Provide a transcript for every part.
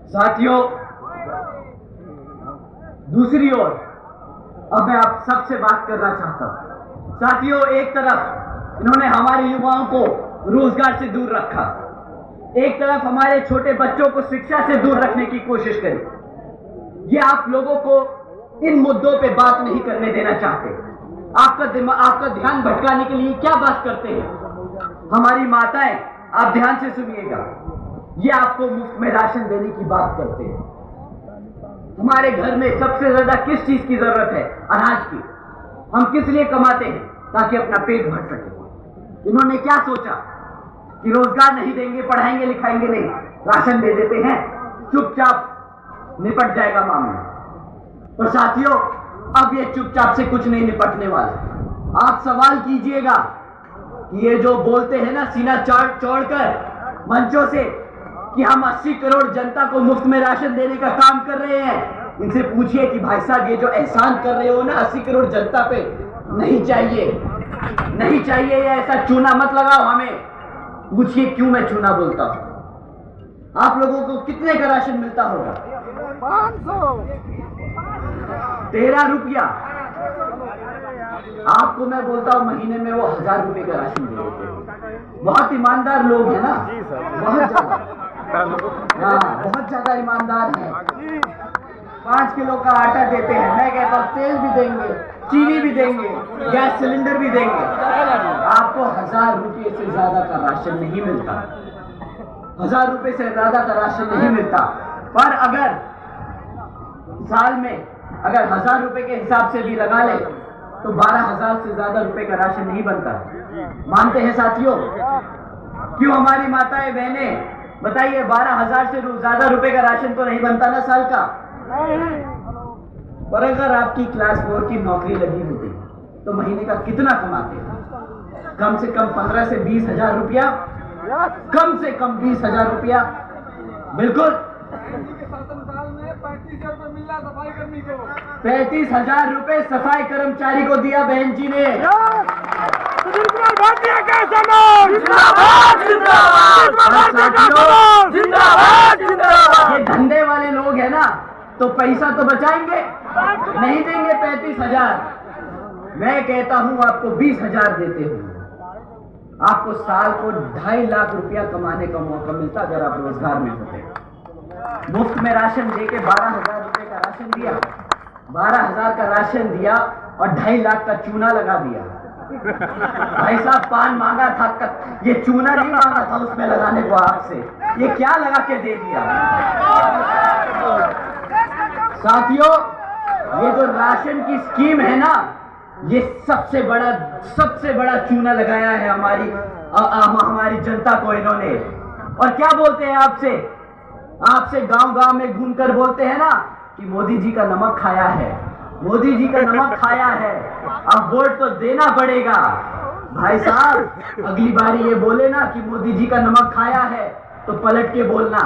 साथियों, दूसरी ओर अब मैं आप सबसे बात करना चाहता हूं। साथियों, एक तरफ इन्होंने हमारे युवाओं को रोजगार से दूर रखा, एक तरफ हमारे छोटे बच्चों को शिक्षा से दूर रखने की कोशिश करी। ये आप लोगों को इन मुद्दों पे बात नहीं करने देना चाहते। आपका ध्यान भटकाने के लिए क्या बात करते हैं? हमारी माताएं, आप ध्यान से सुनिएगा, ये आपको मुफ्त में राशन देने की बात करते हैं। हमारे घर में सबसे ज्यादा किस चीज की जरूरत है? अनाज की। हम किस लिए कमाते हैं? ताकि अपना पेट भर सके। इन्होंने क्या सोचा कि रोजगार नहीं देंगे, पढ़ाएंगे लिखाएंगे नहीं, राशन दे देते हैं, चुपचाप निपट जाएगा मामला। और साथियों, अब ये चुपचाप से कुछ नहीं निपटने वाला। आप सवाल कीजिएगा कि ये जो बोलते हैं ना सीना चौड़कर मंचों से कि हम 80 करोड़ जनता को मुफ्त में राशन देने का काम कर रहे हैं, इनसे पूछिए कि भाई साहब ये जो एहसान कर रहे हो ना 80 करोड़ जनता पे, नहीं चाहिए, नहीं चाहिए, ये ऐसा चूना मत लगाओ हमें। पूछिए क्यों मैं चूना बोलता हूं। आप लोगों को कितने का राशन मिलता होगा? 500। 13 रुपया। आपको मैं बोलता हूं महीने में वो 1000 रुपए का राशन दे देते हैं। बहुत ईमानदार लोग हैं ना, बहुत ज्यादा, हाँ बहुत ज्यादा ईमानदार है। 5 किलो का आटा देते हैं, मैं कहता हूं तेल भी देंगे, चीनी भी देंगे, गैस सिलेंडर भी देंगे। आपको 1000 रुपये से ज्यादा का राशन नहीं मिलता, 1000 रुपये से ज्यादा का राशन नहीं मिलता। पर अगर साल में अगर 1000 रुपए के हिसाब से भी लगा ले तो 12,000 से ज्यादा रुपए का राशन नहीं बनता। मानते हैं साथियों? क्यों हमारी माताएं बहनें, बताइए 12,000 से ज्यादा रुपए का राशन तो नहीं बनता ना साल का। पर अगर आपकी क्लास 4 की नौकरी लगी होती तो महीने का कितना कमाते? कम से कम 15 से 20,000 रुपया, कम से कम 20,000 रुपया। बिल्कुल 35,000 रुपए सफाई कर्मचारी को दिया बहन जी ने। ये धंधे वाले लोग हैं ना, तो पैसा तो बचाएंगे, नहीं देंगे 35,000। मैं कहता हूं आपको 20,000 देते हुए आपको साल को 2.5 लाख रुपया कमाने का मौका मिलता अगर आप रोजगार में होते। मुफ्त में राशन देके 12,000 रुपए का राशन दिया, 12,000 का राशन दिया और 2.5 लाख का चूना लगा दिया। भाई साहब पान मांगा था, ये चूना नहीं मांगा था उसमें लगाने को आपसे, ये क्या लगा के दे दिया? साथियों, ये जो राशन की स्कीम है ना, ये सबसे बड़ा चूना लगाया है हमारी जनता को इन्होंने। और क्या बोलते हैं आपसे गांव में घूमकर बोलते हैं ना कि मोदी जी का नमक खाया है, मोदी जी का नमक खाया है, अब वोट तो देना पड़ेगा। भाई साहब अगली बारी ये बोले ना कि मोदी जी का नमक खाया है तो पलट के बोलना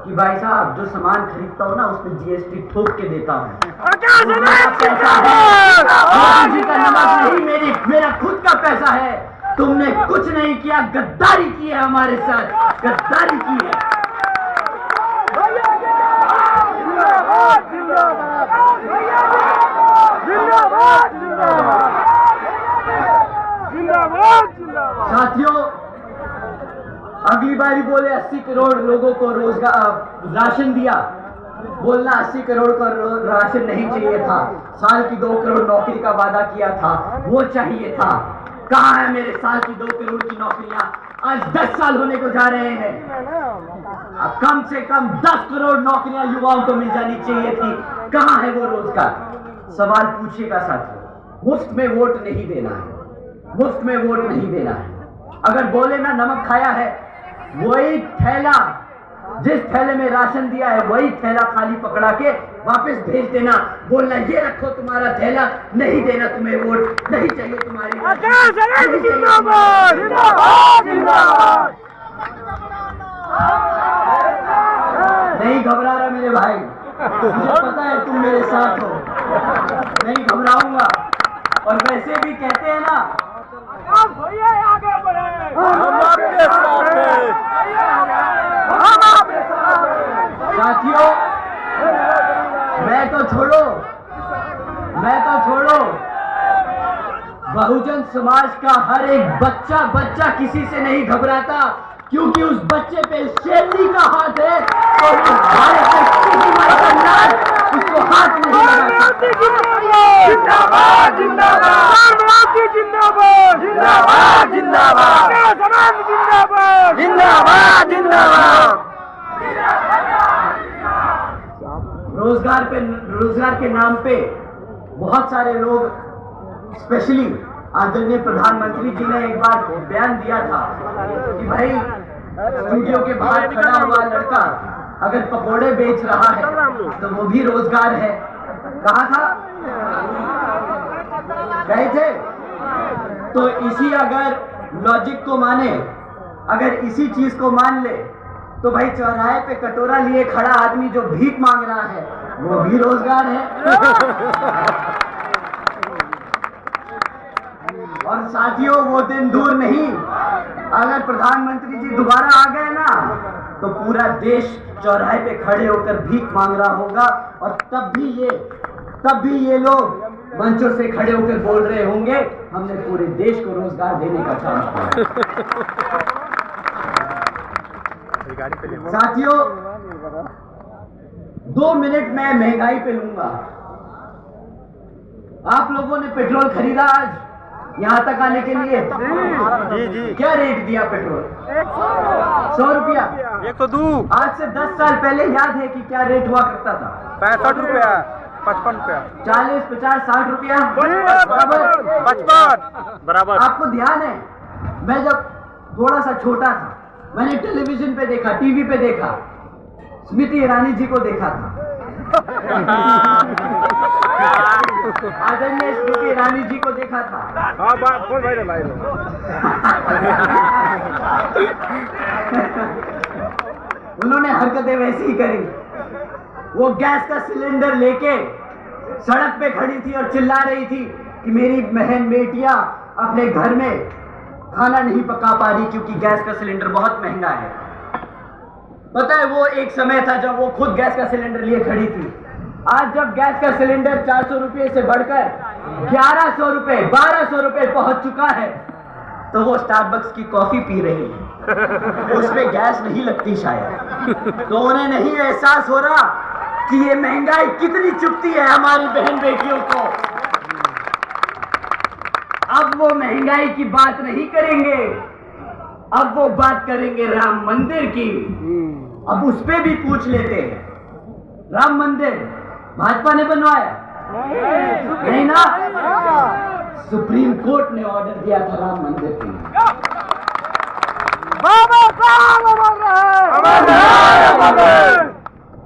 कि भाई साहब जो सामान खरीदता हो ना उसमें जीएसटी ठोक के देता हूं। मोदी जी का नमक नहीं, मेरा खुद का पैसा है। तुमने कुछ नहीं किया, गद्दारी की है हमारे साथ, गद्दारी की है। साथियों, अगली बारी बोले 80 करोड़ लोगों को रोजगार राशन दिया, बोलना 80 करोड़ का राशन नहीं चाहिए था, साल की 2 करोड़ नौकरी का वादा किया था, वो चाहिए था। कहाँ है मेरे साल की 2 करोड़ की नौकरियां? आज 10 साल होने को जा रहे हैं। कम से कम 10 करोड़ नौकरियां युवाओं को मिल जानी चाहिए थी, कहाँ है वो रोजगार? सवाल पूछिएगा साथियों। मुफ्त में वोट नहीं देना है, मुफ्त में वोट नहीं देना है। अगर बोले ना नमक खाया है, वही थैला, जिस थैले में राशन दिया है वही थैला खाली पकड़ा के वापस भेज देना, बोलना ये रखो तुम्हारा थैला, नहीं देना तुम्हें वोट, नहीं चाहिए तुम्हारी। नहीं घबरा रहा मेरे भाई, मुझे पता है तुम मेरे साथ हो, नहीं घबराऊंगा। और वैसे भी कहते हैं ना, आगे बढ़े, हम आपके साथ हैं। साथियों, मैं तो छोड़ो, बहुजन समाज का हर एक बच्चा किसी से नहीं घबराता, क्योंकि उस बच्चे पे शेरनी का हाथ है और उस भारत में किसी का नाम उसको हाथ नहीं लगाता। जिंदाबाद जिंदाबाद जिंदाबाद जिंदाबाद जिंदाबाद जिंदाबाद जिंदाबाद जिंदाबाद। रोजगार के नाम पे बहुत सारे लोग, स्पेशली आदरणीय प्रधानमंत्री जी ने एक बार बयान दिया था कि भाई स्टूडियो के बाहर खड़ा हुआ लड़का अगर पकोड़े बेच रहा है तो वो भी रोजगार है। कहा था, गए थे। तो इसी अगर लॉजिक को माने, अगर इसी चीज को मान ले, तो भाई चौराहे पे कटोरा लिए खड़ा आदमी जो भीख मांग रहा है वो भी रोजगार है। और साथियों, वो दिन दूर नहीं, अगर प्रधानमंत्री जी दोबारा आ गए ना तो पूरा देश चौराहे पे खड़े होकर भीख मांग रहा होगा, और तब भी ये लोग मंचों से खड़े होकर बोल रहे होंगे हमने पूरे देश को रोजगार देने का काम किया। साथियों, 2 मिनट मैं महंगाई पे लूंगा। आप लोगों ने पेट्रोल खरीदा आज यहाँ तक आने के लिए? जी। क्या रेट दिया पेट्रोल? 100 रुपया। 102। आज से 10 साल पहले याद है कि क्या रेट हुआ करता था? 65 रुपया, 55 रुपया, 40, 50, 60 रुपया 55 बराबर। आपको ध्यान है, मैं जब थोड़ा सा छोटा था, मैंने टेलीविजन पे देखा, टीवी पे देखा, स्मृति ईरानी जी को देखा था। आदरणीय स्मृति ईरानी जी को देखा था। हाँ, कौन भाई उन्होंने हरकतें वैसी ही करी। वो गैस का सिलेंडर लेके सड़क पे खड़ी थी और चिल्ला रही थी कि मेरी बहन बेटियां अपने घर में खाना नहीं पका पा रही क्योंकि गैस का सिलेंडर बहुत महंगा है। पता है, वो एक समय था जब वो खुद गैस का सिलेंडर लिए खड़ी थी। आज जब गैस का सिलेंडर 400 रुपये से बढ़कर 1100 रुपये, 1200 रुपये पहुंच चुका है, तो वो स्टारबक्स की कॉफी पी रही है। उसमें गैस नहीं लगती शायद, तो उन्हें नहीं एहसास हो रहा कि ये महंगाई कितनी चुभती है हमारी बहन बेटियों को। अब वो महंगाई की बात नहीं करेंगे, अब वो बात करेंगे राम मंदिर की। अब उस पे भी पूछ लेते हैं, राम मंदिर भाजपा ने बनवाया? नहीं ना, सुप्रीम कोर्ट ने ऑर्डर दिया था राम मंदिर के लिए।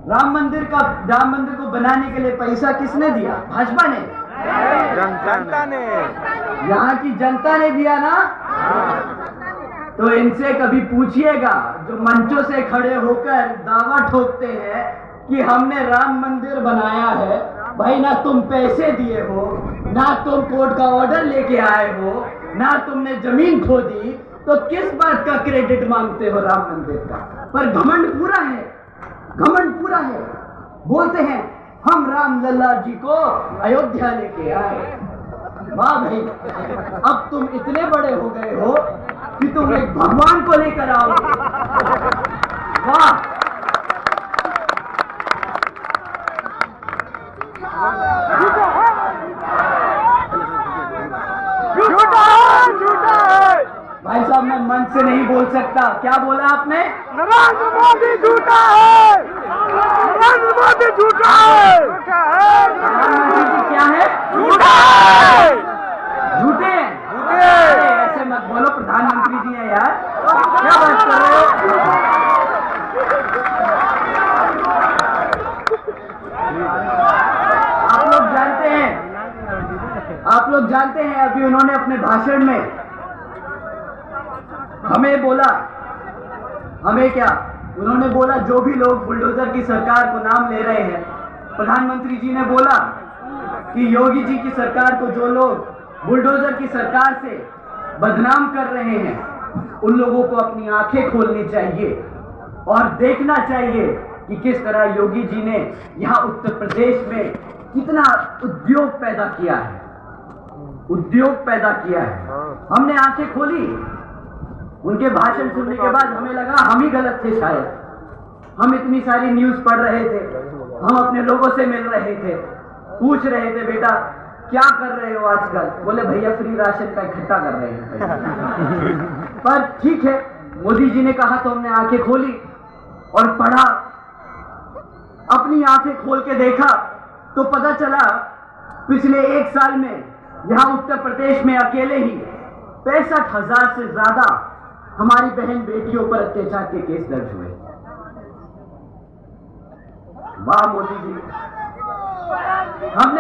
राम मंदिर को बनाने के लिए पैसा किसने दिया? भाजपा ने, जनता ने, यहाँ की जनता ने दिया ना। तो इनसे कभी पूछिएगा, जो मंचों से खड़े होकर दावा ठोकते हैं कि हमने राम मंदिर बनाया है, भाई ना तुम पैसे दिए हो, ना तुम कोर्ट का ऑर्डर लेके आए हो, ना तुमने जमीन खोदी, तो किस बात का क्रेडिट मांगते हो राम मंदिर का? पर घमंड पूरा है, घमंड पूरा है। बोलते हैं हम राम लल्ला जी को अयोध्या लेके आए। वाह भाई, अब तुम इतने बड़े हो गए हो कि तुम एक भगवान को लेकर आओगे। वाह, भाई साहब, मैं मन से नहीं बोल सकता। क्या बोला आपने? नरेंद्र मोदी झूठा है, नरेंद्र मोदी झूठा है, प्रधानमंत्री जी क्या है? झूठा है, झूठे हैं? अरे ऐसे मत बोलो, प्रधानमंत्री जी हैं यार, क्या बात कर रहे हो? आप लोग जानते हैं अभी उन्होंने अपने भाषण में हमें बोला, हमें क्या, उन्होंने बोला जो भी लोग बुलडोजर की सरकार को नाम ले रहे हैं, प्रधानमंत्री जी ने बोला कि योगी जी की सरकार को जो लोग बुलडोजर की सरकार से बदनाम कर रहे हैं, उन लोगों को अपनी आंखें खोलनी चाहिए और देखना चाहिए कि किस तरह योगी जी ने यहाँ उत्तर प्रदेश में कितना उद्योग पैदा किया है, उद्योग पैदा किया है। हमने आंखें खोली, उनके भाषण सुनने के बाद हमें लगा हम ही गलत थे शायद। हम इतनी सारी न्यूज पढ़ रहे थे, हम अपने लोगों से मिल रहे थे, पूछ रहे थे बेटा क्या कर रहे हो आजकल, बोले भैया फ्री राशन का इकट्ठा कर रहे हैं। पर ठीक है, मोदी जी ने कहा तो हमने आंखें खोली और पढ़ा। अपनी आंखें खोल के देखा तो पता चला पिछले 1 साल में यहाँ उत्तर प्रदेश में अकेले ही 65,000 से ज्यादा हमारी बहन बेटियों पर अत्याचार के केस दर्ज हुए। वाह मोदी जी, हमने